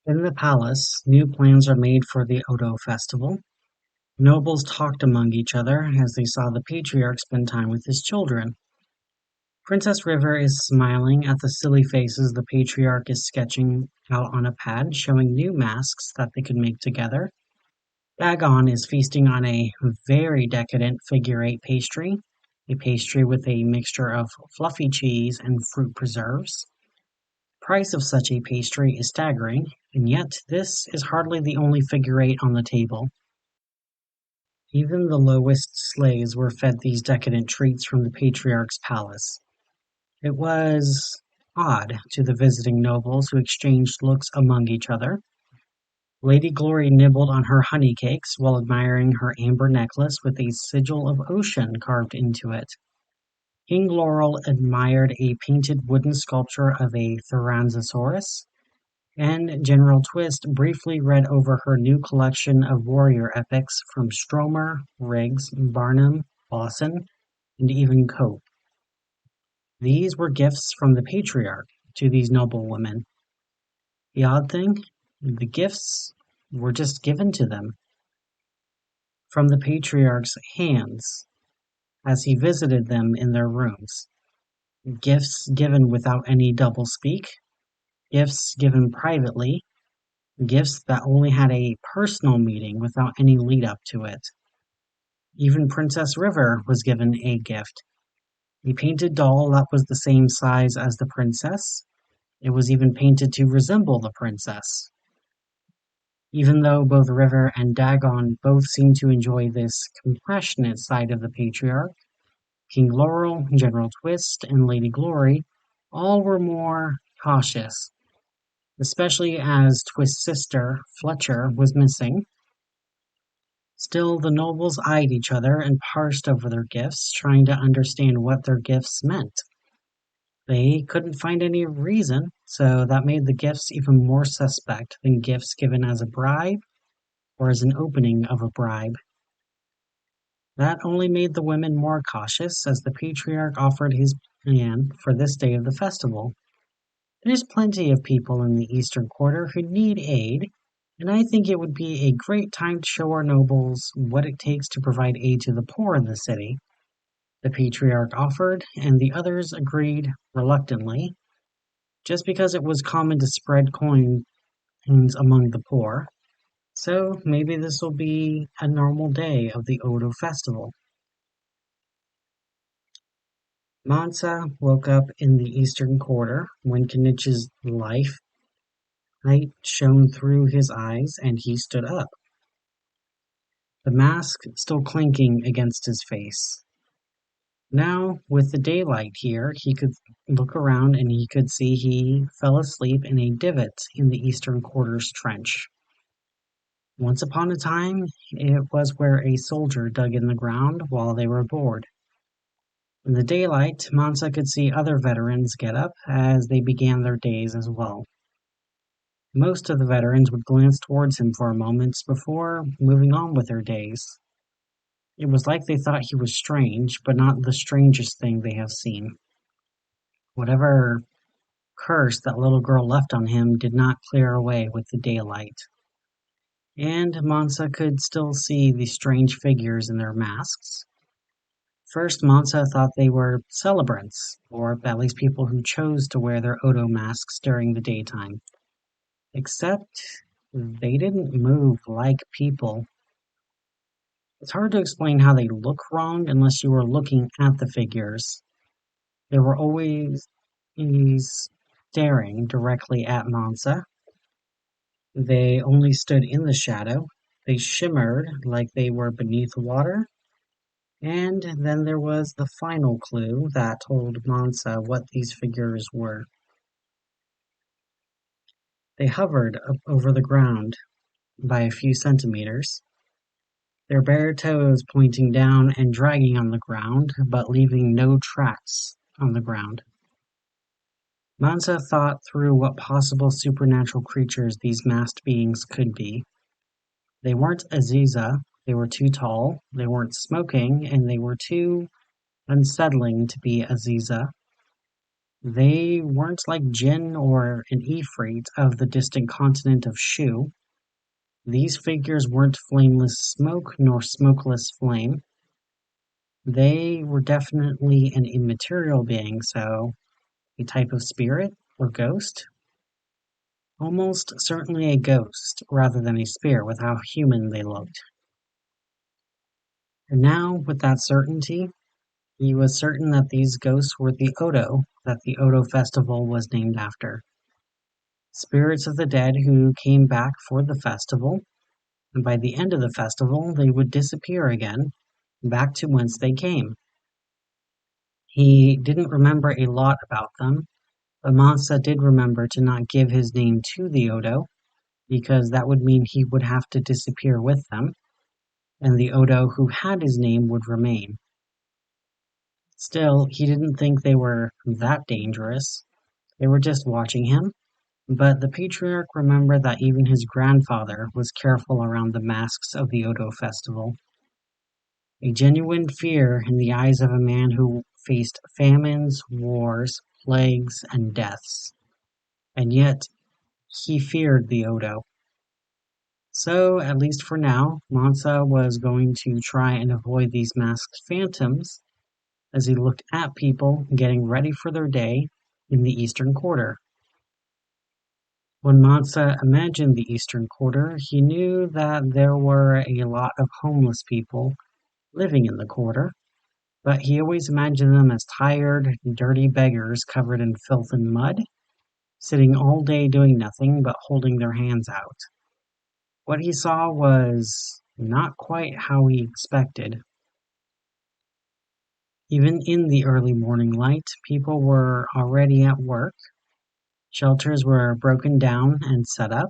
In the palace, new plans are made for the Odo festival. Nobles talked among each other as they saw the Patriarch spend time with his children. Princess River is smiling at the silly faces the Patriarch is sketching out on a pad, showing new masks that they could make together. Dagon is feasting on a very decadent figure-eight pastry, a pastry with a mixture of fluffy cheese and fruit preserves. Price of such a pastry is staggering, and yet this is hardly the only figure-eight on the table. Even the lowest slaves were fed these decadent treats from the Patriarch's palace. It was odd to the visiting nobles who exchanged looks among each other. Lady Glory nibbled on her honey cakes while admiring her amber necklace with a sigil of ocean carved into it. King Laurel admired a painted wooden sculpture of a Tyrannosaurus, and General Twist briefly read over her new collection of warrior epics from Stromer, Riggs, Barnum, Lawson, and even Cope. These were gifts from the Patriarch to these noble women. The odd thing, the gifts were just given to them from the Patriarch's hands as he visited them in their rooms. Gifts given without any doublespeak, gifts given privately, gifts that only had a personal meeting without any lead up to it. Even Princess River was given a gift. A painted doll that was the same size as the princess. It was even painted to resemble the princess. Even though both River and Dagon both seemed to enjoy this compassionate side of the Patriarch, King Laurel, General Twist, and Lady Glory all were more cautious, especially as Twist's sister, Fletcher, was missing. Still, the nobles eyed each other and parsed over their gifts, trying to understand what their gifts meant. They couldn't find any reason, so that made the gifts even more suspect than gifts given as a bribe or as an opening of a bribe. That only made the women more cautious as the Patriarch offered his plan for this day of the festival. There's plenty of people in the Eastern Quarter who need aid, and I think it would be a great time to show our nobles what it takes to provide aid to the poor in the city. The Patriarch offered, and the others agreed reluctantly, just because it was common to spread coins among the poor. So maybe this will be a normal day of the Odo festival. Mansa woke up in the Eastern Quarter when Kenich's light shone through his eyes and he stood up, the mask still clinking against his face. Now, with the daylight here, he could look around and he could see he fell asleep in a divot in the Eastern Quarter's trench. Once upon a time, it was where a soldier dug in the ground while they were bored. In the daylight, Mansa could see other veterans get up as they began their days as well. Most of the veterans would glance towards him for a moment before moving on with their days. It was like they thought he was strange, but not the strangest thing they have seen. Whatever curse that little girl left on him did not clear away with the daylight. And Mansa could still see the strange figures in their masks. First, Mansa thought they were celebrants, or at least people who chose to wear their Odo masks during the daytime. Except they didn't move like people. It's hard to explain how they look wrong unless you were looking at the figures. They were always staring directly at Mansa. They only stood in the shadow. They shimmered like they were beneath water. And then there was the final clue that told Mansa what these figures were. They hovered up over the ground by a few centimeters, their bare toes pointing down and dragging on the ground, but leaving no tracks on the ground. Mansa thought through what possible supernatural creatures these masked beings could be. They weren't Aziza, they were too tall, they weren't smoking, and they were too unsettling to be Aziza. They weren't like Jin or an Ifrit of the distant continent of Shu. These figures weren't flameless smoke nor smokeless flame. They were definitely an immaterial being, so a type of spirit or ghost. Almost certainly a ghost rather than a spirit with how human they looked. And now, with that certainty, he was certain that these ghosts were the Odo that the Odo festival was named after. Spirits of the dead who came back for the festival, and by the end of the festival they would disappear again, back to whence they came. He didn't remember a lot about them, but Mansa did remember to not give his name to the Odo, because that would mean he would have to disappear with them, and the Odo who had his name would remain. Still, he didn't think they were that dangerous. They were just watching him. But the Patriarch remembered that even his grandfather was careful around the masks of the Odo festival. A genuine fear in the eyes of a man who faced famines, wars, plagues, and deaths. And yet, he feared the Odo. So, at least for now, Mansa was going to try and avoid these masked phantoms as he looked at people getting ready for their day in the Eastern Quarter. When Mansa imagined the Eastern Quarter, he knew that there were a lot of homeless people living in the quarter, but he always imagined them as tired, dirty beggars covered in filth and mud, sitting all day doing nothing but holding their hands out. What he saw was not quite how he expected. Even in the early morning light, people were already at work. Shelters were broken down and set up.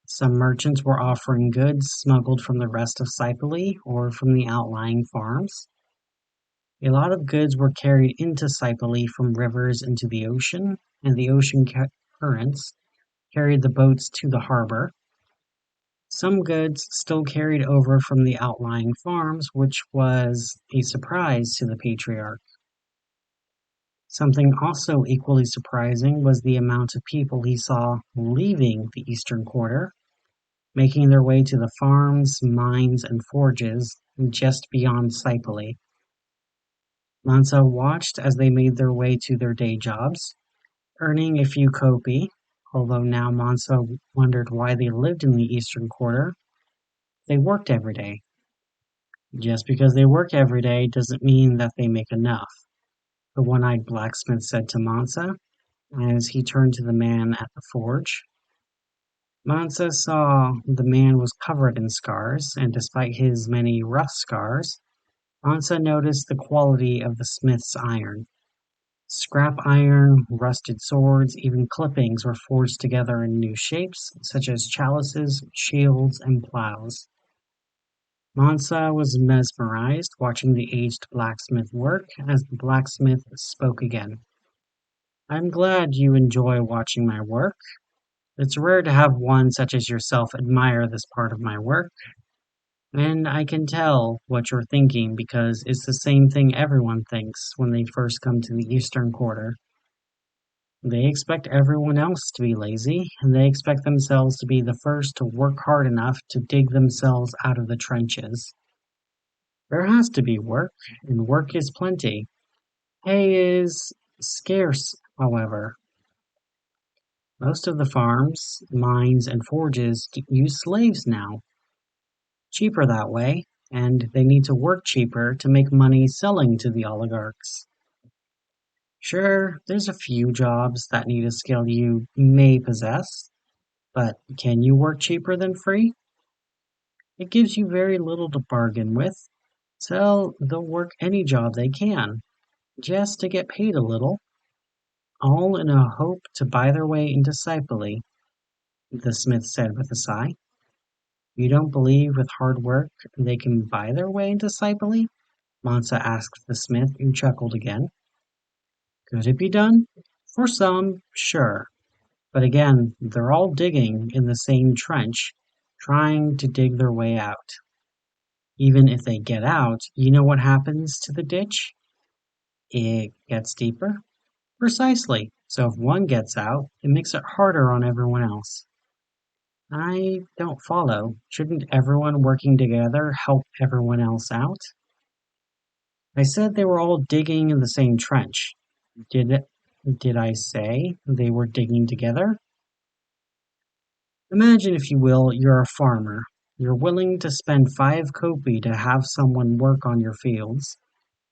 Some merchants were offering goods smuggled from the rest of Sipoli or from the outlying farms. A lot of goods were carried into Sipoli from rivers into the ocean, and the ocean currents carried the boats to the harbor. Some goods still carried over from the outlying farms, which was a surprise to the Patriarch. Something also equally surprising was the amount of people he saw leaving the Eastern Quarter, making their way to the farms, mines, and forges just beyond Sipoli. Mansa watched as they made their way to their day jobs, earning a few kopi, although now Mansa wondered why they lived in the Eastern Quarter. They worked every day. Just because they work every day doesn't mean that they make enough, the one-eyed blacksmith said to Mansa as he turned to the man at the forge. Mansa saw the man was covered in scars, and despite his many rough scars, Mansa noticed the quality of the smith's iron. Scrap iron, rusted swords, even clippings were forged together in new shapes, such as chalices, shields, and plows. Mansa was mesmerized watching the aged blacksmith work as the blacksmith spoke again. I'm glad you enjoy watching my work. It's rare to have one such as yourself admire this part of my work. And I can tell what you're thinking because it's the same thing everyone thinks when they first come to the Eastern Quarter. They expect everyone else to be lazy, and they expect themselves to be the first to work hard enough to dig themselves out of the trenches. There has to be work, and work is plenty. Pay is scarce, however. Most of the farms, mines, and forges use slaves now. Cheaper that way, and they need to work cheaper to make money selling to the oligarchs. Sure, there's a few jobs that need a skill you may possess, but can you work cheaper than free? It gives you very little to bargain with, so they'll work any job they can, just to get paid a little, all in a hope to buy their way into Sipoli, the smith said with a sigh. You don't believe with hard work they can buy their way into Sipoli? Mansa asked the smith, who chuckled again. Could it be done? For some, sure. But again, they're all digging in the same trench, trying to dig their way out. Even if they get out, you know what happens to the ditch? It gets deeper. Precisely. So if one gets out, it makes it harder on everyone else. I don't follow. Shouldn't everyone working together help everyone else out? I said they were all digging in the same trench. Did did I say they were digging together? Imagine, if you will, you're a farmer. You're willing to spend 5 kopee to have someone work on your fields.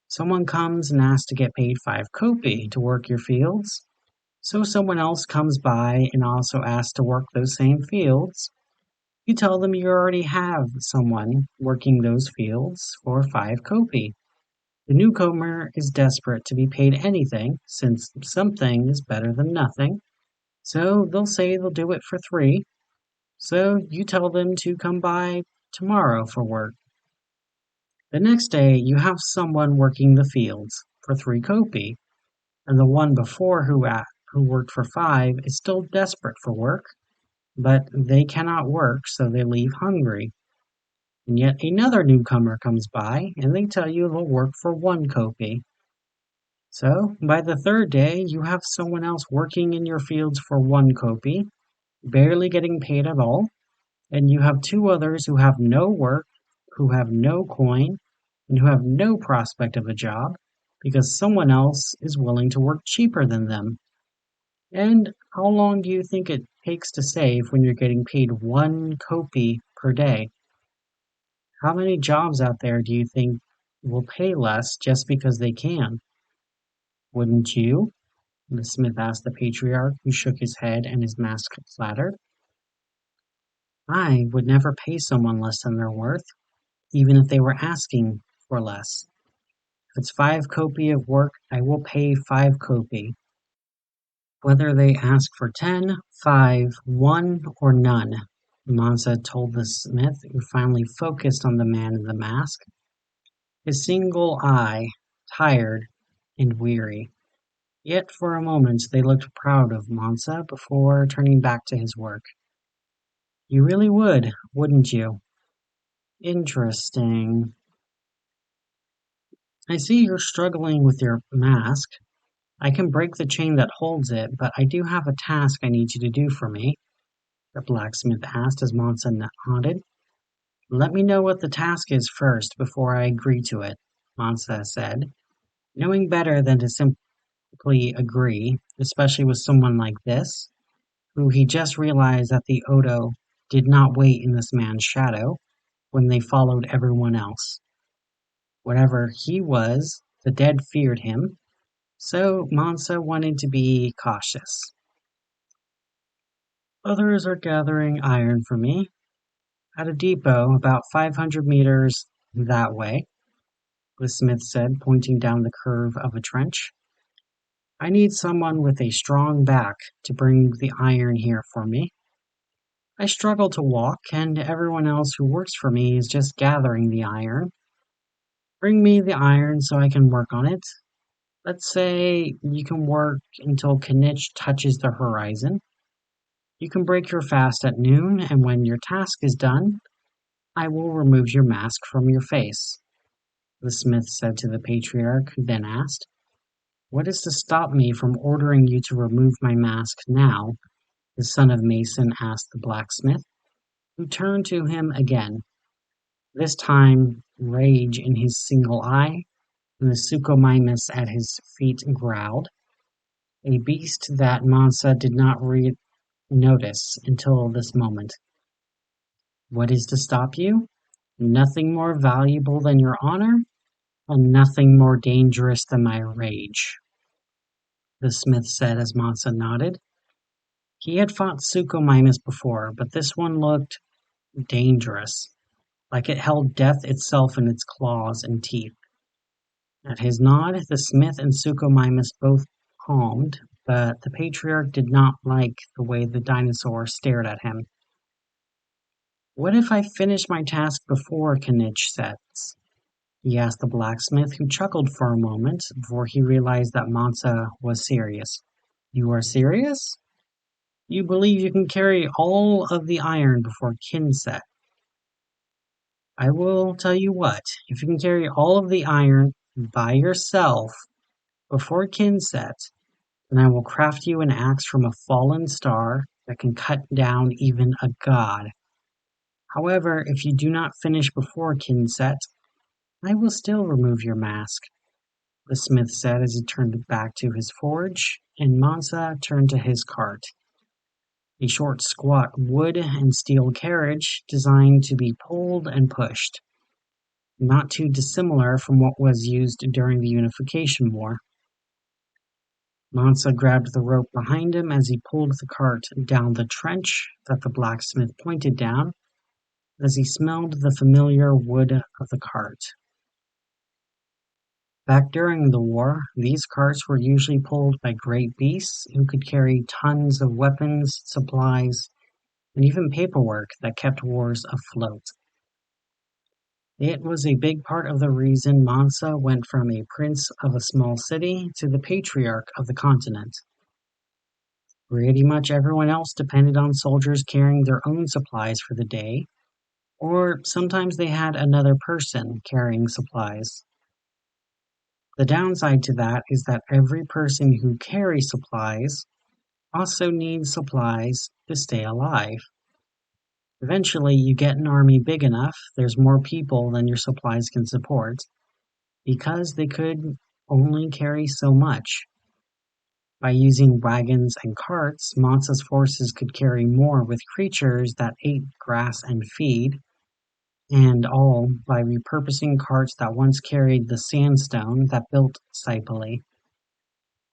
Someone comes and asks to get paid 5 kopee to work your fields. So someone else comes by and also asks to work those same fields. You tell them you already have someone working those fields for 5 kopee. The newcomer is desperate to be paid anything, since something is better than nothing. So they'll say they'll do it for 3. So you tell them to come by tomorrow for work. The next day you have someone working the fields for 3 kopee, and the one before who worked for 5 is still desperate for work, but they cannot work, so they leave hungry. And yet another newcomer comes by, and they tell you they'll work for 1 kopee. So by the third day you have someone else working in your fields for 1 kopee, barely getting paid at all, and you have 2 others who have no work, who have no coin, and who have no prospect of a job, because someone else is willing to work cheaper than them. And how long do you think it takes to save when you're getting paid 1 kopee per day? How many jobs out there do you think will pay less just because they can? Wouldn't you? The smith asked the patriarch, who shook his head and his mask clattered. I would never pay someone less than their worth, even if they were asking for less. If it's 5 kopee of work, I will pay 5 kopee. Whether they ask for 10, 5, 1, or none, Mansa told the smith, who finally focused on the man in the mask, his single eye tired and weary. Yet for a moment they looked proud of Mansa before turning back to his work. You really would, wouldn't you? Interesting. I see you're struggling with your mask. I can break the chain that holds it, but I do have a task I need you to do for me, the blacksmith asked as Mansa nodded. Let me know what the task is first before I agree to it, Mansa said, knowing better than to simply agree, especially with someone like this, who he just realized that the Odo did not wait in this man's shadow when they followed everyone else. Whatever he was, the dead feared him, so Mansa wanted to be cautious. Others are gathering iron for me at a depot about 500 meters that way, the smith said, pointing down the curve of a trench. I need someone with a strong back to bring the iron here for me. I struggle to walk, and everyone else who works for me is just gathering the iron. Bring me the iron so I can work on it. Let's say you can work until Kinich touches the horizon. You can break your fast at noon, and when your task is done, I will remove your mask from your face, the smith said to the patriarch, who then asked, What is to stop me from ordering you to remove my mask now? The son of Mason asked the blacksmith, who turned to him again, this time rage in his single eye, and the Suchomimus at his feet growled, a beast that Mansa did not notice until this moment. What is to stop you? Nothing more valuable than your honor, and nothing more dangerous than my rage, the smith said as Mansa nodded. He had fought Suchomimus before, but this one looked dangerous, like it held death itself in its claws and teeth. At his nod, the smith and Suchomimus both calmed, but the patriarch did not like the way the dinosaur stared at him. What if I finish my task before Kinich sets? He asked the blacksmith, who chuckled for a moment before he realized that Mansa was serious. You are serious? You believe you can carry all of the iron before Kinset? I will tell you what, if you can carry all of the iron by yourself before Kinset, and I will craft you an axe from a fallen star that can cut down even a god. However, if you do not finish before Kinset, I will still remove your mask, the smith said as he turned back to his forge, and Mansa turned to his cart. A short, squat wood and steel carriage designed to be pulled and pushed, not too dissimilar from what was used during the Unification War. Mansa grabbed the rope behind him as he pulled the cart down the trench that the blacksmith pointed down, as he smelled the familiar wood of the cart. Back during the war, these carts were usually pulled by great beasts who could carry tons of weapons, supplies, and even paperwork that kept wars afloat. It was a big part of the reason Mansa went from a prince of a small city to the patriarch of the continent. Pretty much everyone else depended on soldiers carrying their own supplies for the day, or sometimes they had another person carrying supplies. The downside to that is that every person who carries supplies also needs supplies to stay alive. Eventually, you get an army big enough, there's more people than your supplies can support, because they could only carry so much. By using wagons and carts, Mansa's forces could carry more with creatures that ate grass and feed, and all by repurposing carts that once carried the sandstone that built Saipali,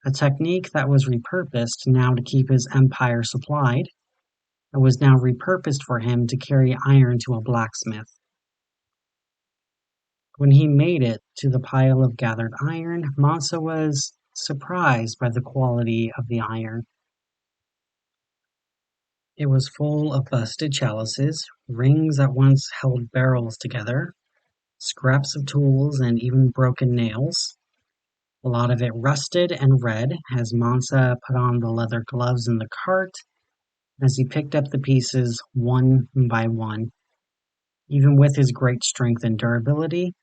a technique that was repurposed now to keep his empire supplied. It was now repurposed for him to carry iron to a blacksmith. When he made it to the pile of gathered iron, Mansa was surprised by the quality of the iron. It was full of busted chalices, rings that once held barrels together, scraps of tools, and even broken nails. A lot of it rusted and red as Mansa put on the leather gloves in the cart as he picked up the pieces one by one. Even with his great strength and durability,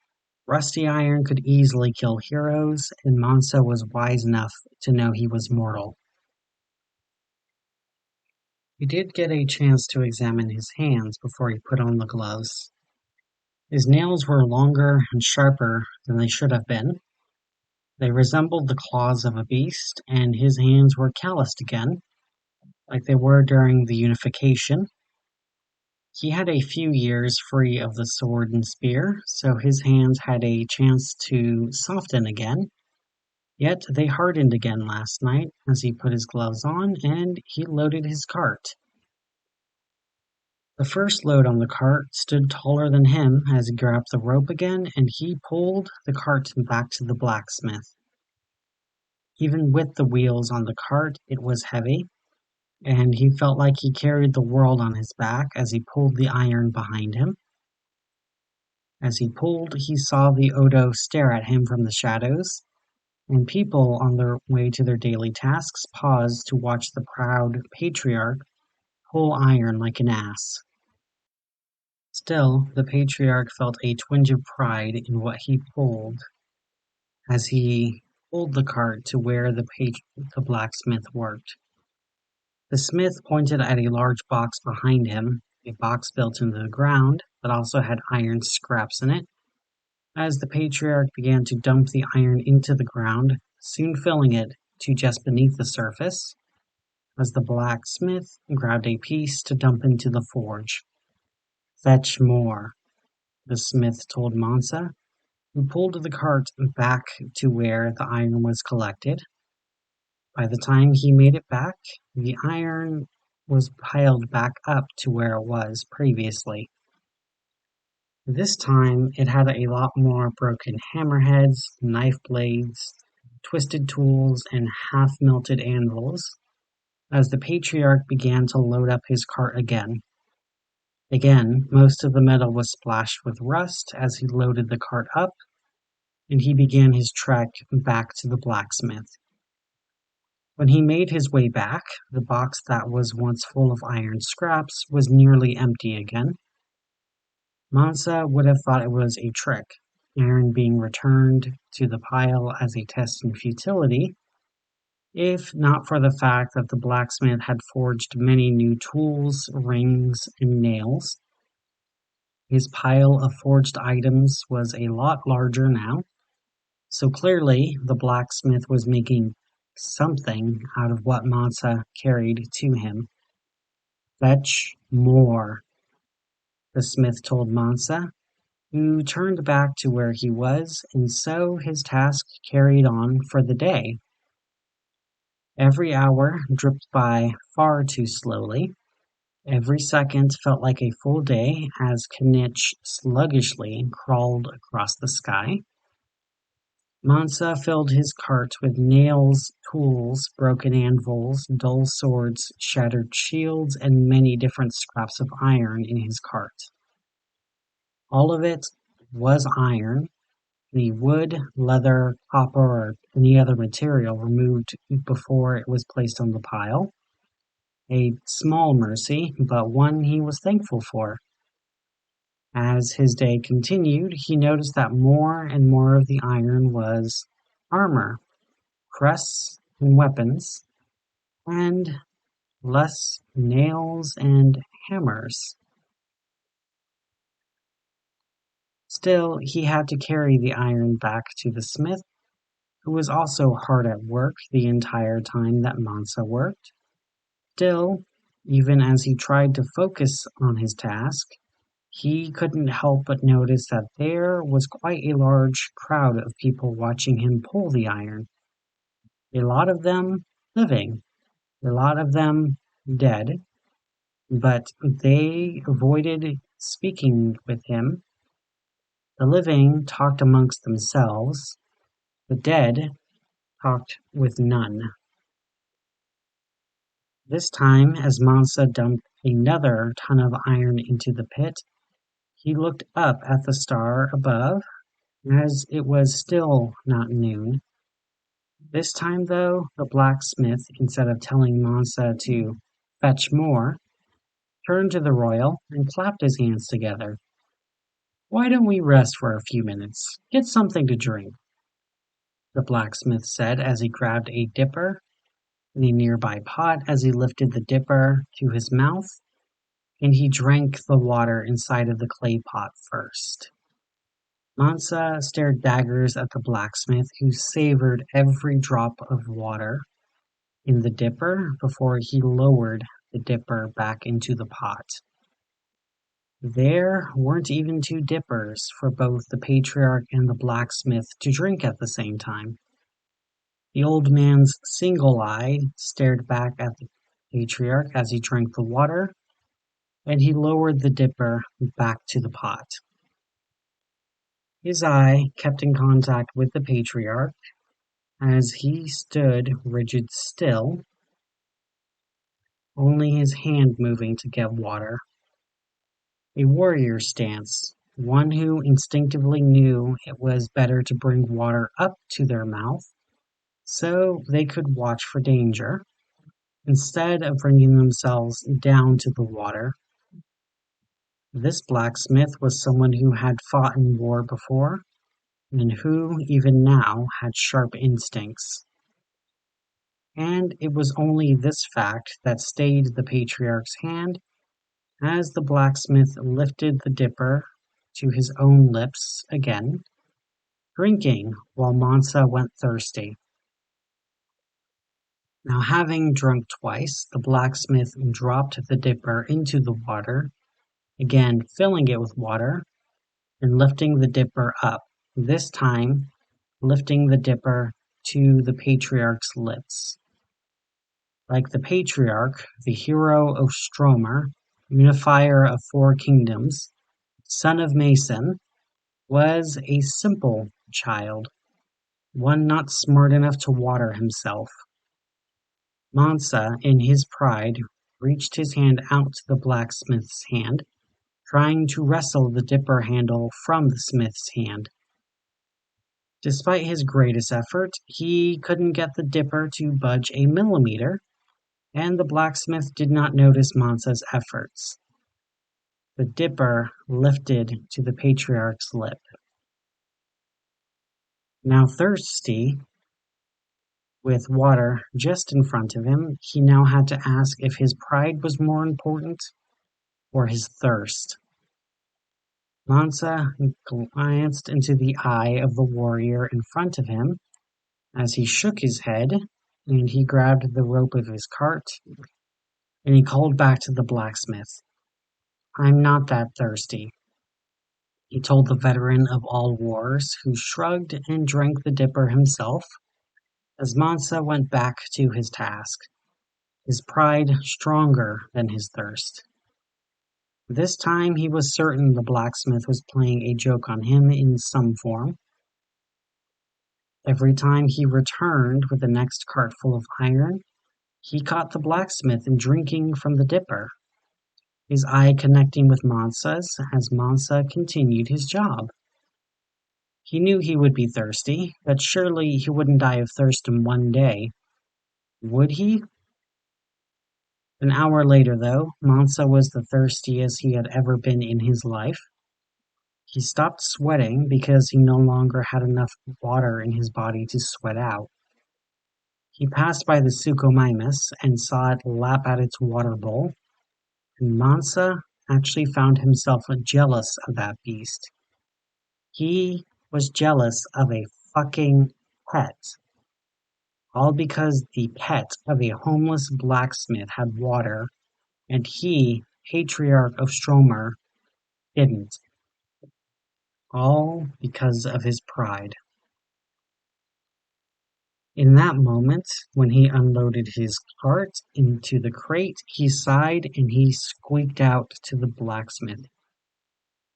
rusty iron could easily kill heroes, and Mansa was wise enough to know he was mortal. He did get a chance to examine his hands before he put on the gloves. His nails were longer and sharper than they should have been. They resembled the claws of a beast, and his hands were calloused again, like they were during the Unification. He had a few years free of the sword and spear, so his hands had a chance to soften again. Yet they hardened again last night as he put his gloves on and he loaded his cart. The first load on the cart stood taller than him as he grabbed the rope again and he pulled the cart back to the blacksmith. Even with the wheels on the cart, it was heavy, and he felt like he carried the world on his back as he pulled the iron behind him. As he pulled, he saw the Odo stare at him from the shadows, and people on their way to their daily tasks paused to watch the proud patriarch pull iron like an ass. Still, the patriarch felt a twinge of pride in what he pulled as he pulled the cart to where the blacksmith worked. The smith pointed at a large box behind him, a box built into the ground that also had iron scraps in it. As the patriarch began to dump the iron into the ground, soon filling it to just beneath the surface, as the blacksmith grabbed a piece to dump into the forge. "Fetch more," the smith told Mansa, who pulled the cart back to where the iron was collected. By the time he made it back, the iron was piled back up to where it was previously. This time, it had a lot more broken hammerheads, knife blades, twisted tools, and half-melted anvils, as the patriarch began to load up his cart again. Again, most of the metal was splashed with rust as he loaded the cart up, and he began his trek back to the blacksmith. When he made his way back, the box that was once full of iron scraps was nearly empty again. Mansa would have thought it was a trick, iron being returned to the pile as a test in futility. if not for the fact that the blacksmith had forged many new tools, rings, and nails. His pile of forged items was a lot larger now, so clearly the blacksmith was making something out of what Mansa carried to him. Fetch more, the smith told Mansa, who turned back to where he was, and so his task carried on for the day. Every hour dripped by far too slowly. Every second felt like a full day as Kanich sluggishly crawled across the sky. Mansa filled his cart with nails, tools, broken anvils, dull swords, shattered shields, and many different scraps of iron in his cart. All of it was iron, the wood, leather, copper, or any other material removed before it was placed on the pile. A small mercy, but one he was thankful for. As his day continued, he noticed that more and more of the iron was armor, crests, and weapons, and less nails and hammers. Still, he had to carry the iron back to the smith, who was also hard at work the entire time that Mansa worked. Still, even as he tried to focus on his task, he couldn't help but notice that there was quite a large crowd of people watching him pull the iron. A lot of them living, a lot of them dead, but they avoided speaking with him. The living talked amongst themselves, the dead talked with none. This time, as Mansa dumped another ton of iron into the pit, he looked up at the star above, as it was still not noon. This time, though, the blacksmith, instead of telling Mansa to fetch more, turned to the royal and clapped his hands together. "Why don't we rest for a few minutes? Get something to drink," the blacksmith said as he grabbed a dipper in a nearby pot as he lifted the dipper to his mouth, and he drank the water inside of the clay pot first. Mansa stared daggers at the blacksmith, who savored every drop of water in the dipper before he lowered the dipper back into the pot. There weren't even two dippers for both the patriarch and the blacksmith to drink at the same time. The old man's single eye stared back at the patriarch as he drank the water, and he lowered the dipper back to the pot. His eye kept in contact with the patriarch as he stood rigid still, only his hand moving to get water. A warrior stance, one who instinctively knew it was better to bring water up to their mouth so they could watch for danger, instead of bringing themselves down to the water. This blacksmith was someone who had fought in war before, and who, even now, had sharp instincts. And it was only this fact that stayed the patriarch's hand as the blacksmith lifted the dipper to his own lips again, drinking while Mansa went thirsty. Now, having drunk twice, the blacksmith dropped the dipper into the water, again filling it with water, and lifting the dipper up, this time lifting the dipper to the patriarch's lips. Like the patriarch, the hero of Stromer, unifier of four kingdoms, son of Mason, was a simple child, one not smart enough to water himself. Mansa, in his pride, reached his hand out to the blacksmith's hand, trying to wrestle the dipper handle from the smith's hand. Despite his greatest effort, he couldn't get the dipper to budge a millimeter, and the blacksmith did not notice Mansa's efforts. The dipper lifted to the patriarch's lip. Now thirsty, With water just in front of him, he now had to ask if his pride was more important or his thirst. Mansa glanced into the eye of the warrior in front of him as he shook his head, and he grabbed the rope of his cart, and he called back to the blacksmith. "I'm not that thirsty," he told the veteran of all wars, who shrugged and drank the dipper himself as Mansa went back to his task, his pride stronger than his thirst. This time he was certain the blacksmith was playing a joke on him in some form. Every time he returned with the next cart full of iron, he caught the blacksmith drinking from the dipper, his eye connecting with Mansa's as Mansa continued his job. He knew he would be thirsty, but surely he wouldn't die of thirst in one day. Would he? An hour later, though, Mansa was the thirstiest he had ever been in his life. He stopped sweating because he no longer had enough water in his body to sweat out. He passed by the Suchomimus and saw it lap at its water bowl, and Mansa actually found himself jealous of that beast. He was jealous of a fucking pet. All because the pet of a homeless blacksmith had water, and he, Patriarch of Stromer, didn't. All because of his pride. In that moment, when he unloaded his cart into the crate, he sighed and he squeaked out to the blacksmith.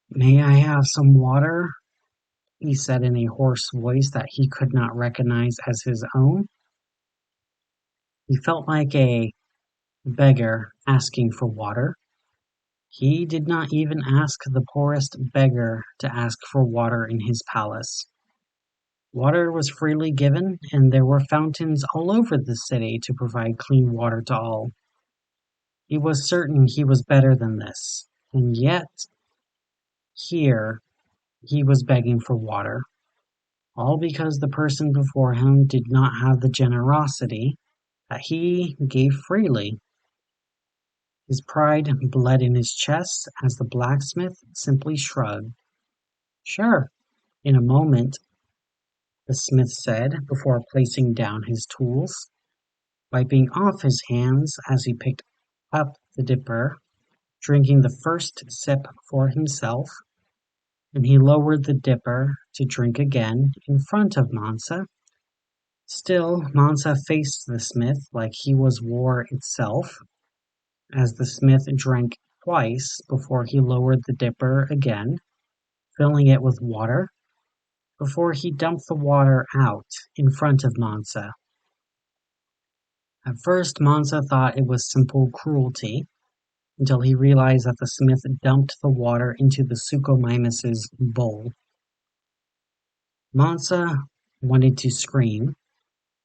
"May I have some water?" he said in a hoarse voice that he could not recognize as his own. He felt like a beggar asking for water. He did not even ask the poorest beggar to ask for water in his palace. Water was freely given, and there were fountains all over the city to provide clean water to all. He was certain he was better than this, and yet here he was begging for water, all because the person before him did not have the generosity that he gave freely. His pride bled in his chest as the blacksmith simply shrugged. "Sure, in a moment," the smith said before placing down his tools, wiping off his hands as he picked up the dipper, drinking the first sip for himself, and he lowered the dipper to drink again in front of Mansa. Still, Mansa faced the smith like he was war itself, as the smith drank twice before he lowered the dipper again, filling it with water, before he dumped the water out in front of Mansa. At first, Mansa thought it was simple cruelty, until he realized that the smith dumped the water into the Suchomimus's bowl. Mansa wanted to scream.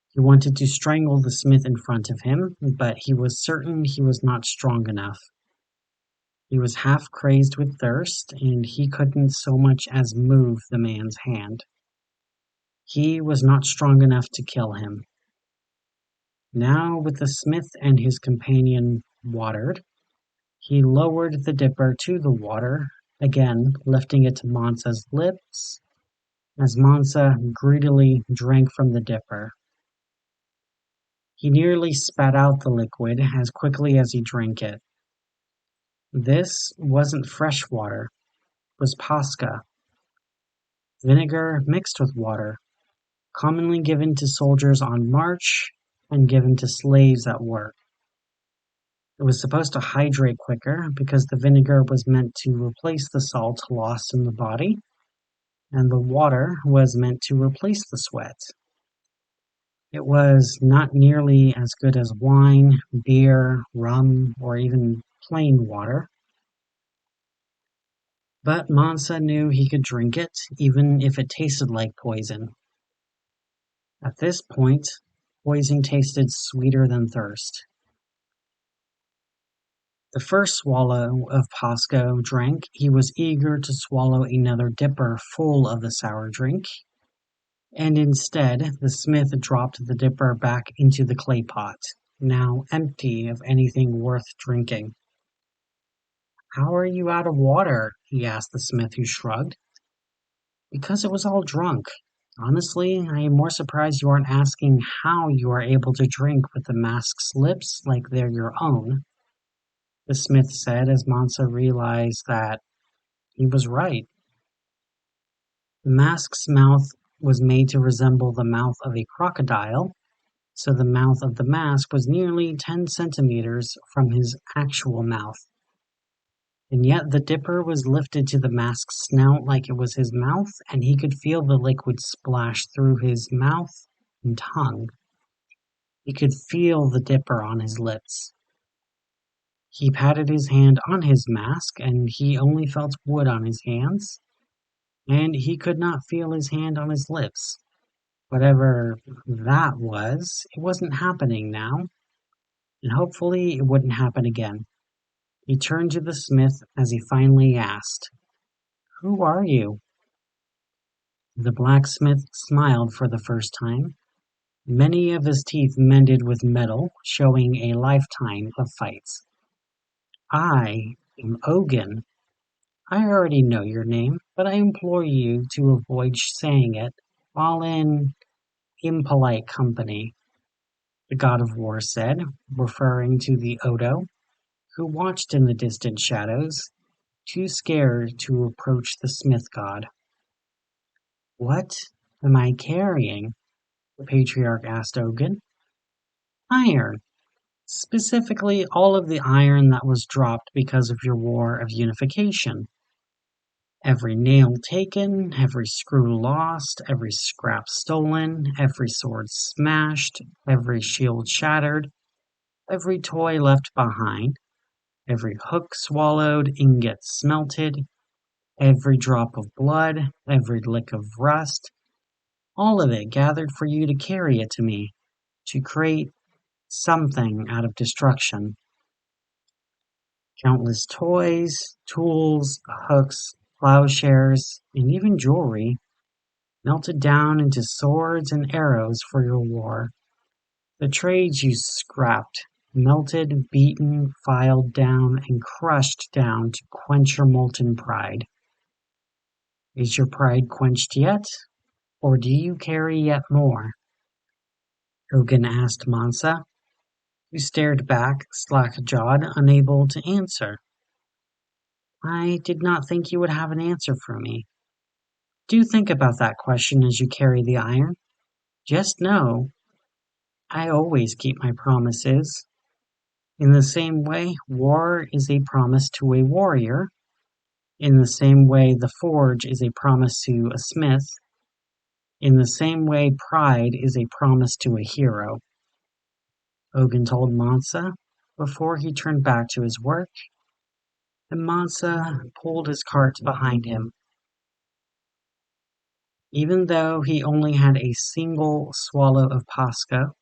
He wanted to strangle the smith in front of him, but he was certain he was not strong enough. He was half crazed with thirst, and he couldn't so much as move the man's hand. He was not strong enough to kill him. Now, with the smith and his companion watered, he lowered the dipper to the water, again lifting it to Mansa's lips, as Mansa greedily drank from the dipper. He nearly spat out the liquid as quickly as he drank it. This wasn't fresh water, it was pasca, vinegar mixed with water, commonly given to soldiers on march and given to slaves at work. It was supposed to hydrate quicker because the vinegar was meant to replace the salt lost in the body, and the water was meant to replace the sweat. It was not nearly as good as wine, beer, rum, or even plain water. But Mansa knew he could drink it, even if it tasted like poison. At this point, poison tasted sweeter than thirst. The first swallow of Pasco drank, he was eager to swallow another dipper full of the sour drink. And instead, the smith dropped the dipper back into the clay pot, now empty of anything worth drinking. "How are you out of water?" he asked the smith, who shrugged. "Because it was all drunk. Honestly, I am more surprised you aren't asking how you are able to drink with the mask's lips like they're your own," the smith said as Mansa realized that he was right. The mask's mouth was made to resemble the mouth of a crocodile, so the mouth of the mask was nearly 10 centimeters from his actual mouth. And yet the dipper was lifted to the mask's snout like it was his mouth, and he could feel the liquid splash through his mouth and tongue. He could feel the dipper on his lips. He patted his hand on his mask, and he only felt wood on his hands, and he could not feel his hand on his lips. Whatever that was, it wasn't happening now, and hopefully it wouldn't happen again. He turned to the smith as he finally asked, "Who are you?" The blacksmith smiled for the first time, many of his teeth mended with metal, showing a lifetime of fights. "I am Ogunn. I already know your name, but I implore you to avoid saying it while in impolite company," the god of war said, referring to the Odo, who watched in the distant shadows, too scared to approach the smith god. "What am I carrying?" the Patriarch asked Ogunn. "Iron. Specifically all of the iron that was dropped because of your war of unification. Every nail taken, every screw lost, every scrap stolen, every sword smashed, every shield shattered, every toy left behind, every hook swallowed, ingot smelted, every drop of blood, every lick of rust, all of it gathered for you to carry it to me, to create something out of destruction. Countless toys, tools, hooks, plowshares, and even jewelry melted down into swords and arrows for your war. The trades you scrapped, melted, beaten, filed down, and crushed down to quench your molten pride. Is your pride quenched yet, or do you carry yet more?" Ogunn asked Mansa, who stared back, slack-jawed, unable to answer. "I did not think you would have an answer for me. Do think about that question as you carry the iron. Just know, I always keep my promises. In the same way, war is a promise to a warrior. In the same way, the forge is a promise to a smith. In the same way, pride is a promise to a hero," Ogunn told Mansa before he turned back to his work, and Mansa pulled his cart behind him. Even though he only had a single swallow of Pasca,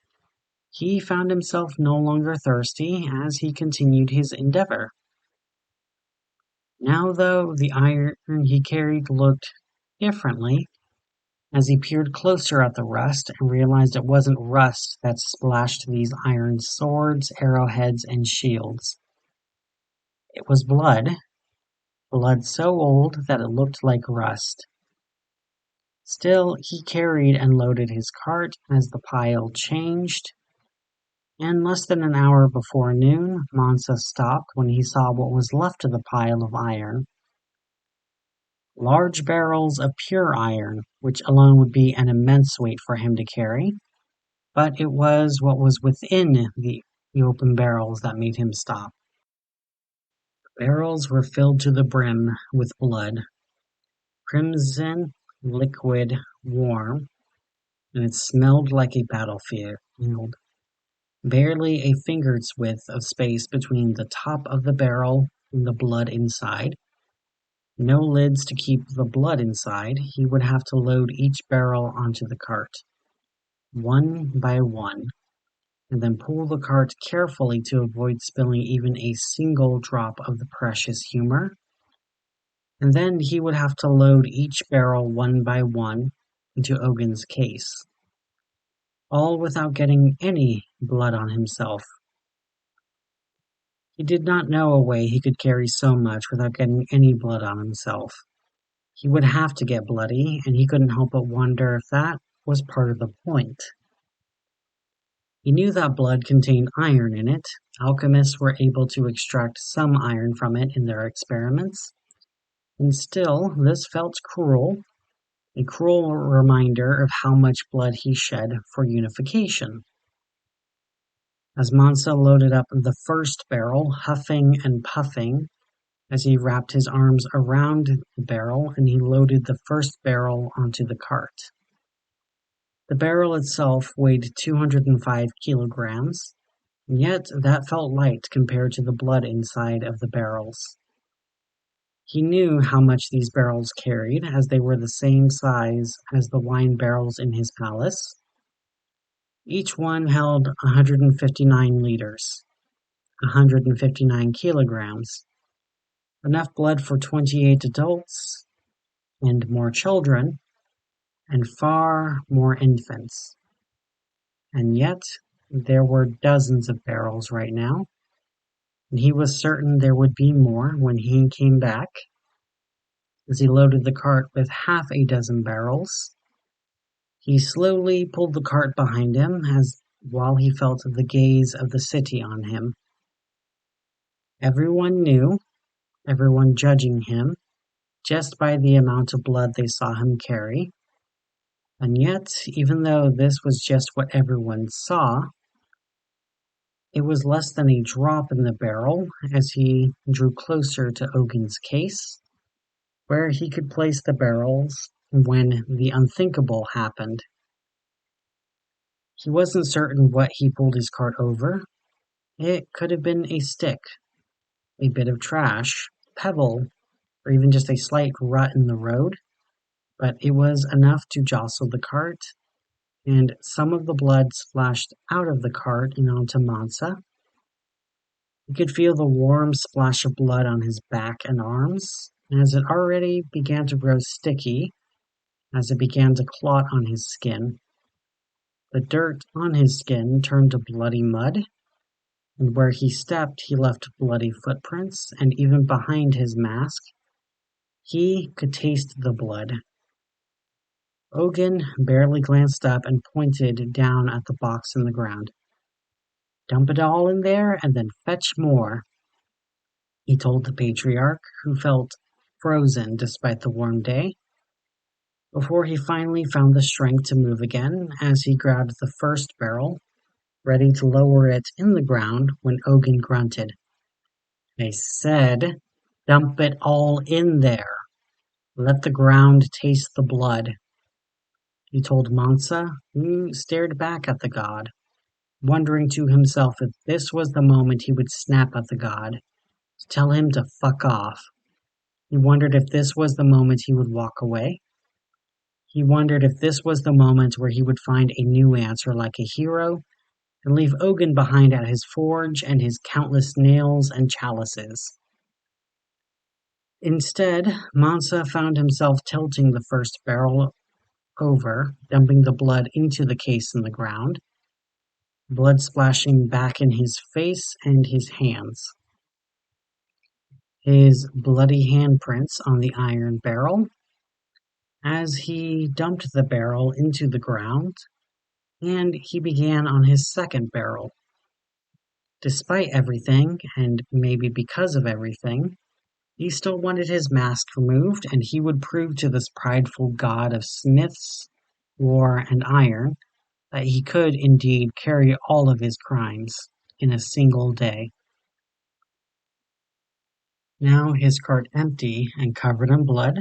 he found himself no longer thirsty as he continued his endeavor. Now, though, the iron he carried looked differently as he peered closer at the rust and realized it wasn't rust that splashed these iron swords, arrowheads, and shields. It was blood, blood so old that it looked like rust. Still, he carried and loaded his cart as the pile changed, and less than an hour before noon, Mansa stopped when he saw what was left of the pile of iron. Large barrels of pure iron, which alone would be an immense weight for him to carry, but it was what was within the open barrels that made him stop. The barrels were filled to the brim with blood, crimson, liquid, warm, and it smelled like a battlefield. Barely a finger's width of space between the top of the barrel and the blood inside. No lids to keep the blood inside. He would have to load each barrel onto the cart, one by one, and then pull the cart carefully to avoid spilling even a single drop of the precious humor. And then he would have to load each barrel one by one, into Ogunn's case, all without getting any blood on himself. He did not know a way he could carry so much without getting any blood on himself. He would have to get bloody, and he couldn't help but wonder if that was part of the point. He knew that blood contained iron in it. Alchemists were able to extract some iron from it in their experiments. And still, this felt cruel, a cruel reminder of how much blood he shed for unification. As Mansa loaded up the first barrel, huffing and puffing, as he wrapped his arms around the barrel and he loaded the first barrel onto the cart. The barrel itself weighed 205 kilograms, and yet that felt light compared to the blood inside of the barrels. He knew how much these barrels carried, as they were the same size as the wine barrels in his palace. Each one held 159 liters, 159 kilograms, enough blood for 28 adults and more children, and far more infants. And yet, there were dozens of barrels right now, and he was certain there would be more when he came back. As he loaded the cart with half a dozen barrels, he slowly pulled the cart behind him while he felt the gaze of the city on him. Everyone knew, everyone judging him, just by the amount of blood they saw him carry. And yet, even though this was just what everyone saw, it was less than a drop in the barrel as he drew closer to Ogunn's case, where he could place the barrels when the unthinkable happened. He wasn't certain what he pulled his cart over. It could have been a stick, a bit of trash, pebble, or even just a slight rut in the road, but it was enough to jostle the cart, and some of the blood splashed out of the cart and onto Mansa. He could feel the warm splash of blood on his back and arms, as it already began to grow sticky, as it began to clot on his skin. The dirt on his skin turned to bloody mud, and where he stepped he left bloody footprints, and even behind his mask, he could taste the blood. Ogunn barely glanced up and pointed down at the box in the ground. "Dump it all in there and then fetch more," he told the Patriarch, who felt frozen despite the warm day, before he finally found the strength to move again as he grabbed the first barrel, ready to lower it in the ground when Ogunn grunted. "I said, dump it all in there. Let the ground taste the blood," he told Mansa, who stared back at the god, wondering to himself if this was the moment he would snap at the god, to tell him to fuck off. He wondered if this was the moment he would walk away. He wondered if this was the moment where he would find a new answer like a hero, and leave Ogunn behind at his forge and his countless nails and chalices. Instead, Mansa found himself tilting the first barrel over, dumping the blood into the case in the ground, blood splashing back in his face and his hands. His bloody handprints on the iron barrel as he dumped the barrel into the ground, and he began on his second barrel. Despite everything, and maybe because of everything, he still wanted his mask removed, and he would prove to this prideful god of smiths, war, and iron that he could indeed carry all of his crimes in a single day. Now, his cart empty and covered in blood,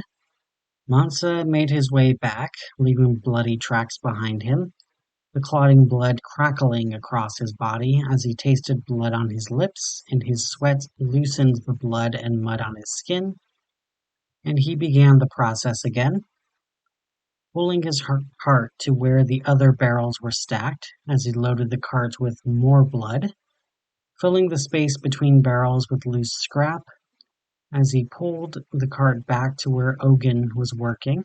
Mansa made his way back, leaving bloody tracks behind him, the clotting blood crackling across his body as he tasted blood on his lips, and his sweat loosened the blood and mud on his skin, and he began the process again, pulling his cart to where the other barrels were stacked as he loaded the cart with more blood, filling the space between barrels with loose scrap as he pulled the cart back to where Ogunn was working.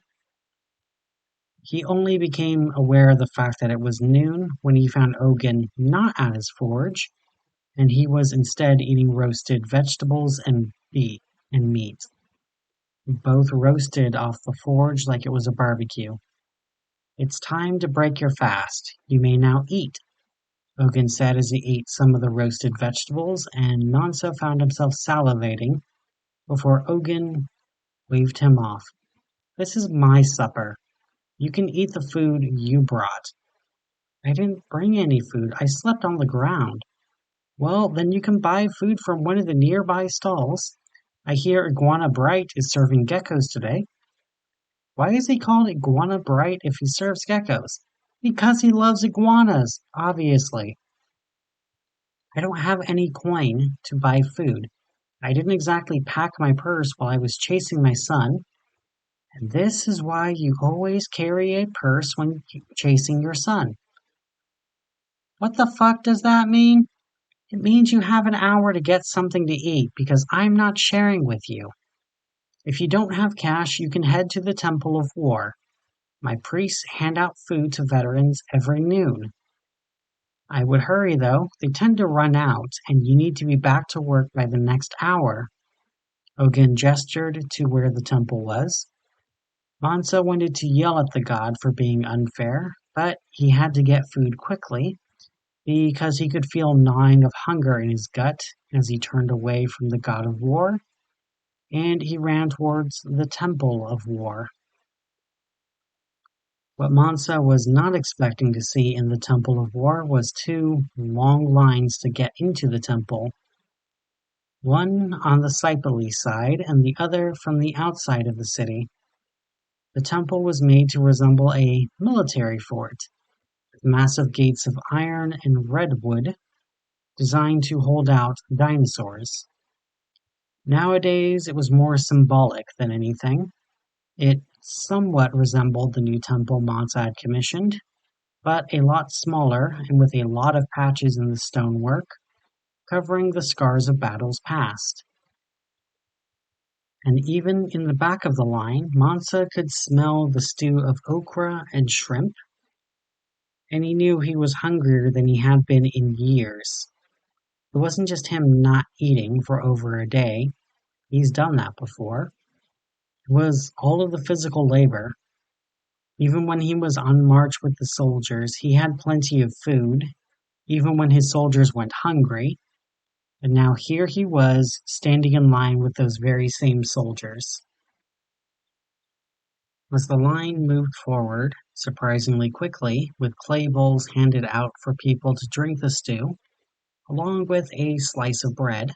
He only became aware of the fact that it was noon when he found Ogunn not at his forge, and he was instead eating roasted vegetables and meat, both roasted off the forge like it was a barbecue. "It's time to break your fast. You may now eat," Ogunn said as he ate some of the roasted vegetables, and Mansa found himself salivating before Ogunn waved him off. "This is my supper. You can eat the food you brought." "I didn't bring any food. I slept on the ground." "Well, then you can buy food from one of the nearby stalls. I hear Iguana Bright is serving geckos today." "Why is he called Iguana Bright if he serves geckos?" "Because he loves iguanas, obviously." "I don't have any coin to buy food. I didn't exactly pack my purse while I was chasing my son." "And this is why you always carry a purse when chasing your son." "What the fuck does that mean?" "It means you have an hour to get something to eat because I'm not sharing with you. If you don't have cash, you can head to the Temple of War. My priests hand out food to veterans every noon." "I would hurry though. They tend to run out, and you need to be back to work by the next hour." Ogunn gestured to where the temple was. Mansa wanted to yell at the god for being unfair, but he had to get food quickly because he could feel gnawing of hunger in his gut as he turned away from the god of war, and he ran towards the Temple of War. What Mansa was not expecting to see in the Temple of War was two long lines to get into the temple, one on the Sipali side and the other from the outside of the city. The temple was made to resemble a military fort, with massive gates of iron and redwood designed to hold out dinosaurs. Nowadays, it was more symbolic than anything. It somewhat resembled the new temple Mansa had commissioned, but a lot smaller and with a lot of patches in the stonework, covering the scars of battles past. And even in the back of the line, Mansa could smell the stew of okra and shrimp, and he knew he was hungrier than he had been in years. It wasn't just him not eating for over a day. He's done that before. It was all of the physical labor. Even when he was on march with the soldiers, he had plenty of food, even when his soldiers went hungry. And now here he was, standing in line with those very same soldiers. As the line moved forward, surprisingly quickly, with clay bowls handed out for people to drink the stew, along with a slice of bread,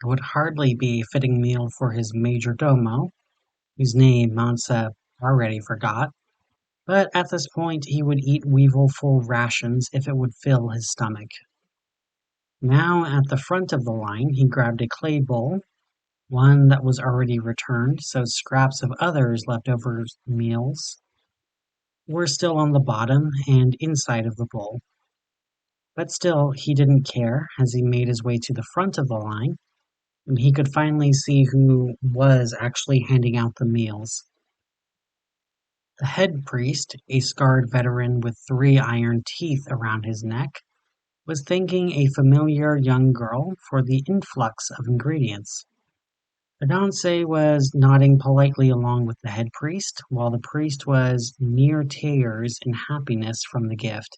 it would hardly be a fitting meal for his major domo, whose name Mansa already forgot, but at this point he would eat weevil-full rations if it would fill his stomach. Now at the front of the line he grabbed a clay bowl, one that was already returned, so scraps of others' leftover meals were still on the bottom and inside of the bowl. But still, he didn't care as he made his way to the front of the line, and he could finally see who was actually handing out the meals. The head priest, a scarred veteran with 3 iron teeth around his neck, was thanking a familiar young girl for the influx of ingredients. Adonse was nodding politely along with the head priest, while the priest was near tears in happiness from the gift.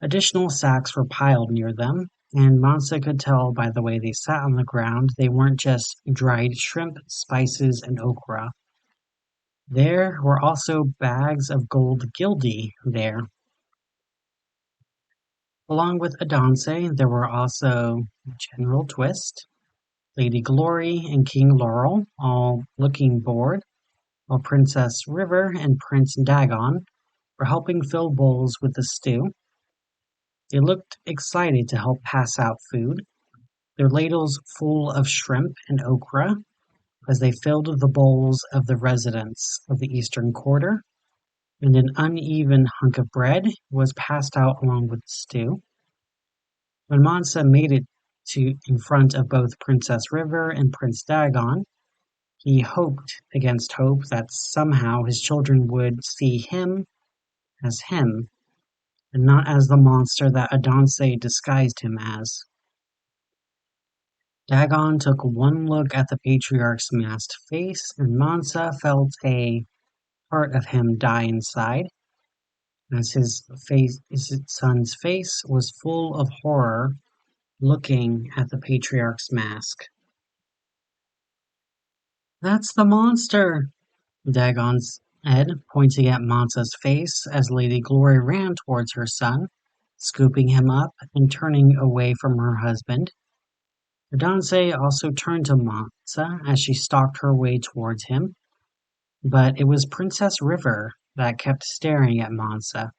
Additional sacks were piled near them, and Mansa could tell by the way they sat on the ground they weren't just dried shrimp, spices, and okra. There were also bags of gold gildy there. Along with Adonse, there were also General Twist, Lady Glory, and King Laurel, all looking bored, while Princess River and Prince Dagon were helping fill bowls with the stew. They looked excited to help pass out food, their ladles full of shrimp and okra, as they filled the bowls of the residents of the eastern quarter, and an uneven hunk of bread was passed out along with the stew. When Mansa made it to in front of both Princess River and Prince Dagon, He hoped against hope that somehow his children would see him as him, and not as the monster that Adonse disguised him as. Dagon took one look at the patriarch's masked face, and Mansa felt a part of him die inside, as his son's face was full of horror looking at the patriarch's mask. "That's the monster!" Dagon said, pointing at Mansa's face as Lady Glory ran towards her son, scooping him up and turning away from her husband. Adonse also turned to Mansa as she stalked her way towards him, but it was Princess River that kept staring at Mansa,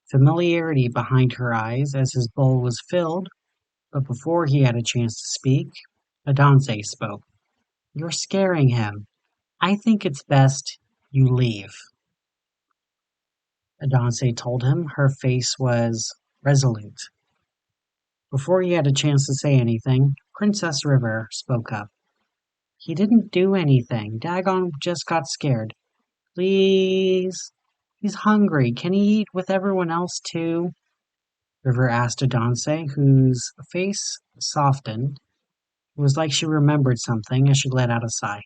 familiarity behind her eyes as his bowl was filled, but before he had a chance to speak, Adonse spoke. "You're scaring him. I think it's best you leave," Adonse told him. Her face was resolute. Before he had a chance to say anything, Princess River spoke up. "He didn't do anything. Dagon just got scared. Please. He's hungry. Can he eat with everyone else too?" River asked Adonse, whose face softened. It was like she remembered something as she let out a sigh.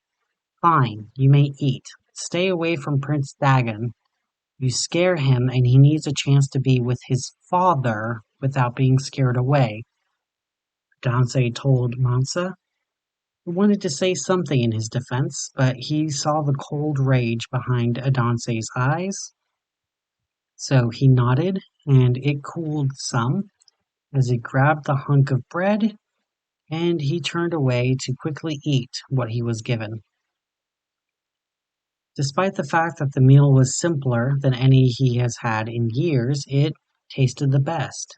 "Fine, you may eat. Stay away from Prince Dagon. You scare him and he needs a chance to be with his father without being scared away," Adonse told Mansa. He wanted to say something in his defense, but he saw the cold rage behind Adonse's eyes. So he nodded, and it cooled some as he grabbed the hunk of bread, and he turned away to quickly eat what he was given. Despite the fact that the meal was simpler than any he has had in years, it tasted the best.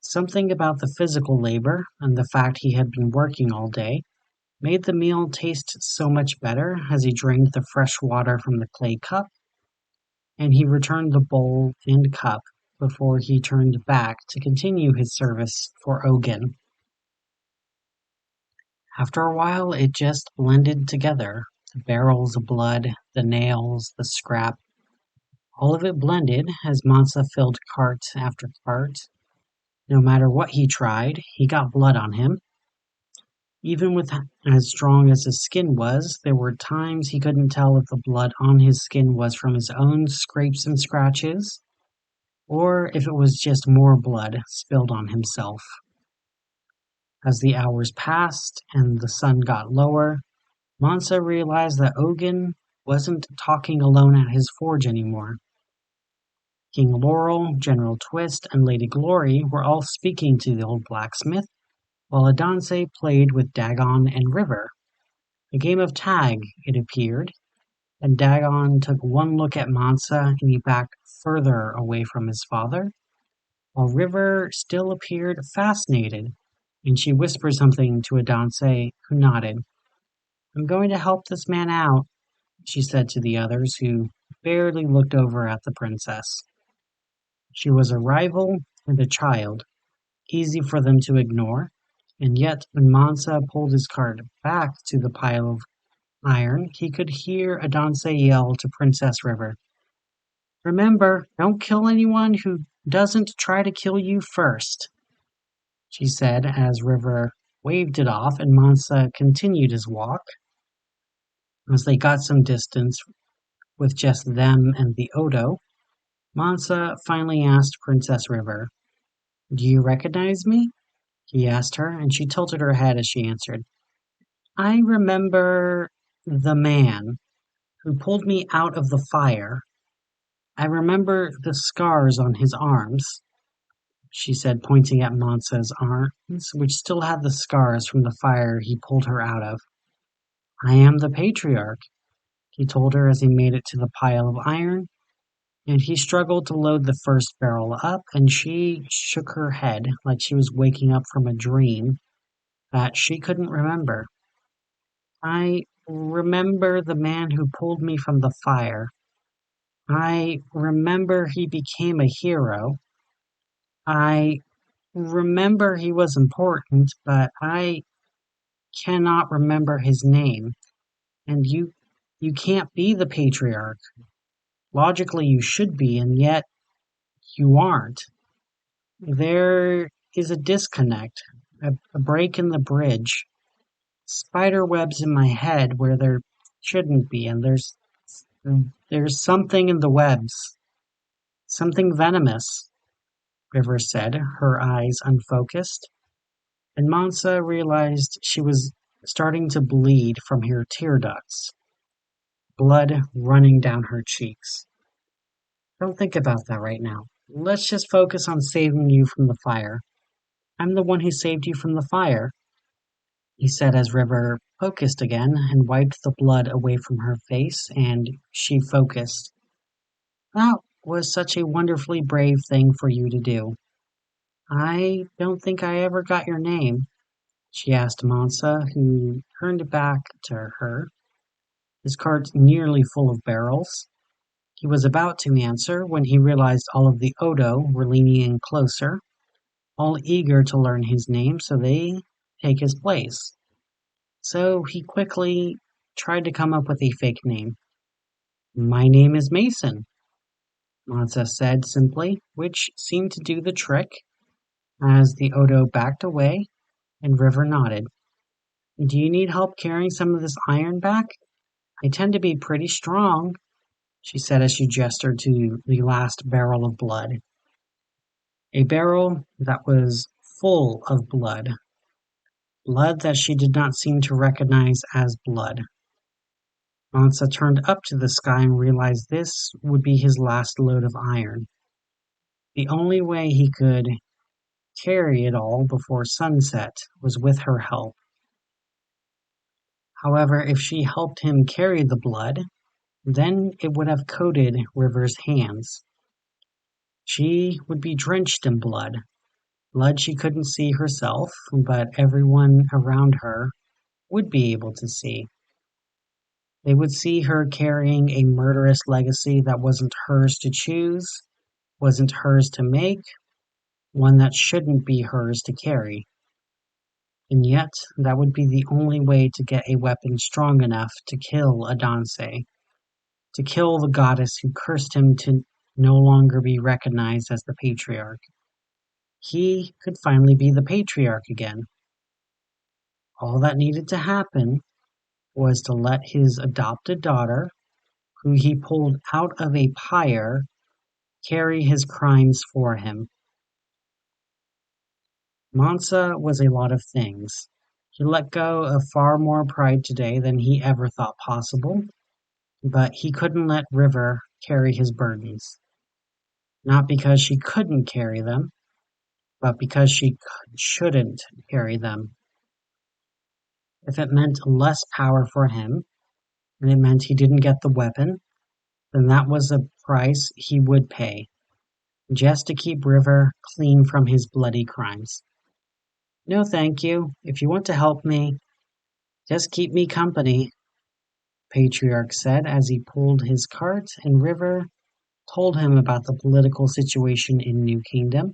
Something about the physical labor and the fact he had been working all day made the meal taste so much better as he drained the fresh water from the clay cup, and he returned the bowl and cup before he turned back to continue his service for Ogunn. After a while, it just blended together. The barrels of blood, the nails, the scrap, all of it blended as Mansa filled cart after cart. No matter what he tried, he got blood on him. Even with as strong as his skin was, there were times he couldn't tell if the blood on his skin was from his own scrapes and scratches, or if it was just more blood spilled on himself. As the hours passed and the sun got lower, Mansa realized that Ogunn wasn't talking alone at his forge anymore. King Laurel, General Twist, and Lady Glory were all speaking to the old blacksmith, while Adonse played with Dagon and River. A game of tag, it appeared, and Dagon took one look at Mansa and he backed further away from his father, while River still appeared fascinated, and she whispered something to Adonse, who nodded. "I'm going to help this man out," she said to the others, who barely looked over at the princess. She was a rival and a child, easy for them to ignore, and yet when Mansa pulled his cart back to the pile of iron, he could hear Adonse yell to Princess River, "Remember, don't kill anyone who doesn't try to kill you first," she said as River waved it off and Mansa continued his walk. As they got some distance with just them and the Odo, Mansa finally asked Princess River, "Do you recognize me?" he asked her, and she tilted her head as she answered, "I remember the man who pulled me out of the fire. I remember the scars on his arms," she said, pointing at Mansa's arms, which still had the scars from the fire he pulled her out of. "I am the Patriarch," he told her as he made it to the pile of iron, and he struggled to load the first barrel up, and she shook her head like she was waking up from a dream that she couldn't remember. "I remember the man who pulled me from the fire. I remember he became a hero. I remember he was important, but I cannot remember his name. And you can't be the Patriarch. Logically you should be, and yet you aren't. There is a disconnect, a break in the bridge, spider webs in my head where there shouldn't be, and there's something in the webs, something venomous, River said, her eyes unfocused, and Mansa realized she was starting to bleed from her tear ducts, blood running down her cheeks. Don't think about that right now. Let's just focus on saving you from the fire. I'm the one who saved you from the fire, he said as River focused again and wiped the blood away from her face, and she focused. That was such a wonderfully brave thing for you to do. I don't think I ever got your name, she asked Mansa, who turned back to her, his cart nearly full of barrels. He was about to answer when he realized all of the Odo were leaning in closer, all eager to learn his name so they take his place. So he quickly tried to come up with a fake name. My name is Mason, Mansa said simply, which seemed to do the trick, as the Odo backed away and River nodded. Do you need help carrying some of this iron back? I tend to be pretty strong, she said as she gestured to the last barrel of blood. A barrel that was full of blood. Blood that she did not seem to recognize as blood. Mansa turned up to the sky and realized this would be his last load of iron. The only way he could carry it all before sunset was with her help. However, if she helped him carry the blood, then it would have coated River's hands. She would be drenched in blood, blood she couldn't see herself, but everyone around her would be able to see. They would see her carrying a murderous legacy that wasn't hers to choose, wasn't hers to make, one that shouldn't be hers to carry. And yet, that would be the only way to get a weapon strong enough to kill Adanse, to kill the goddess who cursed him to no longer be recognized as the Patriarch. He could finally be the Patriarch again. All that needed to happen was to let his adopted daughter, who he pulled out of a pyre, carry his crimes for him. Mansa was a lot of things. He let go of far more pride today than he ever thought possible, but he couldn't let River carry his burdens. Not because she couldn't carry them, but because she shouldn't carry them. If it meant less power for him, and it meant he didn't get the weapon, then that was a price he would pay, just to keep River clean from his bloody crimes. No thank you. If you want to help me, just keep me company, Patriarch said as he pulled his cart and River told him about the political situation in New Kingdom,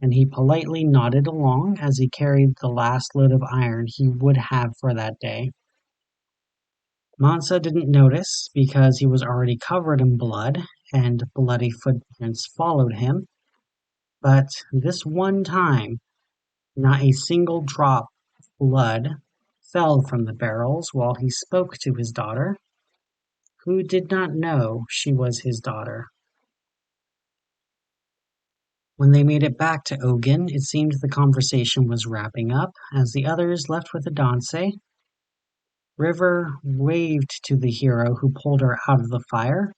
and he politely nodded along as he carried the last load of iron he would have for that day. Mansa didn't notice because he was already covered in blood and bloody footprints followed him, but this one time, not a single drop of blood fell from the barrels while he spoke to his daughter, who did not know she was his daughter. When they made it back to Ogunn, it seemed the conversation was wrapping up, as the others left with Adanse. River waved to the hero who pulled her out of the fire,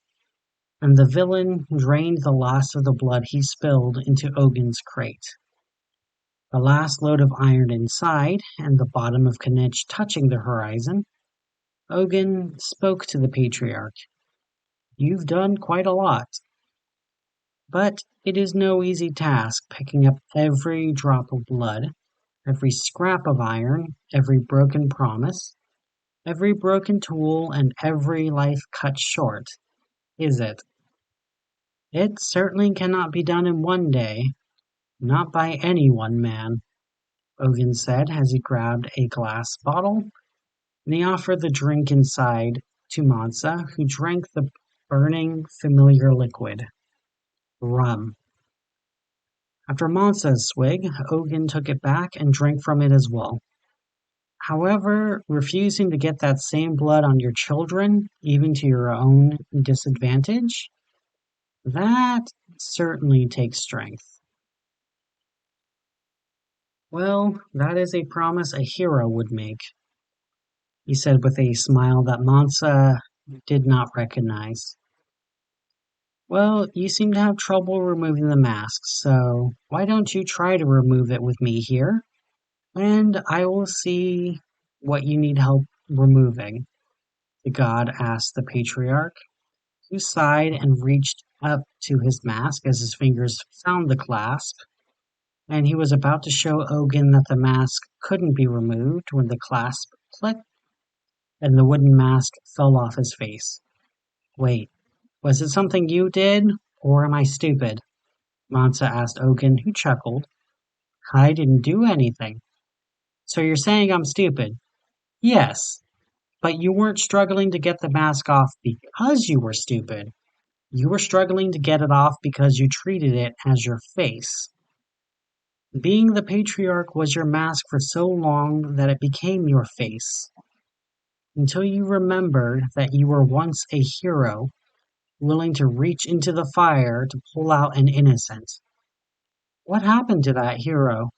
and the villain drained the last of the blood he spilled into Ogunn's crate. The last load of iron inside, and the bottom of Kinich touching the horizon, Ogunn spoke to the Patriarch. You've done quite a lot. But it is no easy task picking up every drop of blood, every scrap of iron, every broken promise, every broken tool, and every life cut short, is it? It certainly cannot be done in one day, not by any one man, Ogunn said as he grabbed a glass bottle and he offered the drink inside to Mansa, who drank the burning, familiar liquid, rum. After Mansa's swig, Ogunn took it back and drank from it as well. However, refusing to get that same blood on your children, even to your own disadvantage, that certainly takes strength. Well, that is a promise a hero would make, he said with a smile that Mansa did not recognize. Well, you seem to have trouble removing the mask, so why don't you try to remove it with me here? And I will see what you need help removing, the god asked the Patriarch, who sighed and reached up to his mask as his fingers found the clasp, and he was about to show Ogunn that the mask couldn't be removed when the clasp clicked and the wooden mask fell off his face. Wait, was it something you did, or am I stupid? Mansa asked Ogunn, who chuckled. I didn't do anything. So you're saying I'm stupid? Yes, but you weren't struggling to get the mask off because you were stupid. You were struggling to get it off because you treated it as your face. Being the Patriarch was your mask for so long that it became your face. Until you remembered that you were once a hero, willing to reach into the fire to pull out an innocent. What happened to that hero?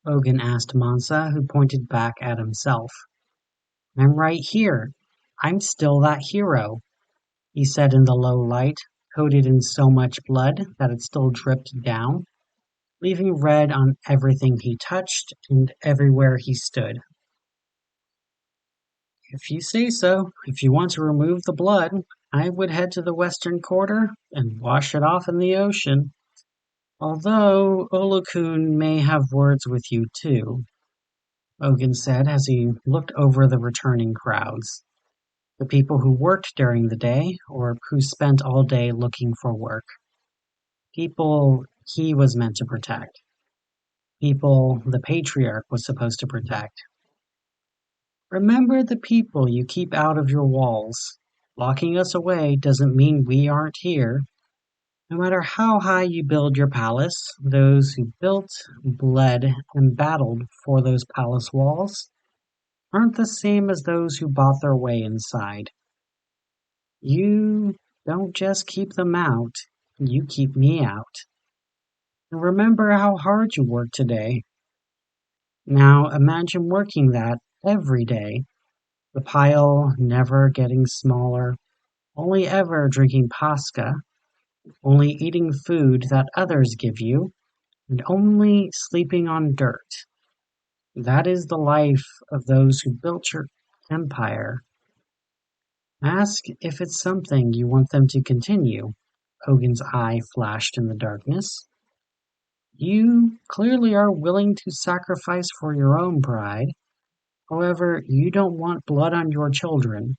Ogunn asked Mansa, who pointed back at himself. I'm right here. I'm still that hero, he said in the low light, coated in so much blood that it still dripped down, leaving red on everything he touched and everywhere he stood. If you say so, if you want to remove the blood, I would head to the western quarter and wash it off in the ocean. Although Olokun may have words with you too, Ogunn said as he looked over the returning crowds. The people who worked during the day, or who spent all day looking for work. People he was meant to protect. People the Patriarch was supposed to protect. Remember the people you keep out of your walls. Locking us away doesn't mean we aren't here. No matter how high you build your palace, those who built, bled, and battled for those palace walls aren't the same as those who bought their way inside. You don't just keep them out, you keep me out. And remember how hard you worked today. Now imagine working that every day, the pile never getting smaller, only ever drinking pasca, only eating food that others give you, and only sleeping on dirt. That is the life of those who built your empire. Ask if it's something you want them to continue. Ogunn's eye flashed in the darkness. You clearly are willing to sacrifice for your own pride. However, you don't want blood on your children.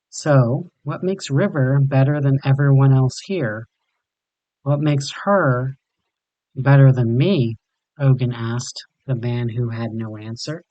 So, what makes River better than everyone else here? What makes her better than me? Ogunn asked the man who had no answer.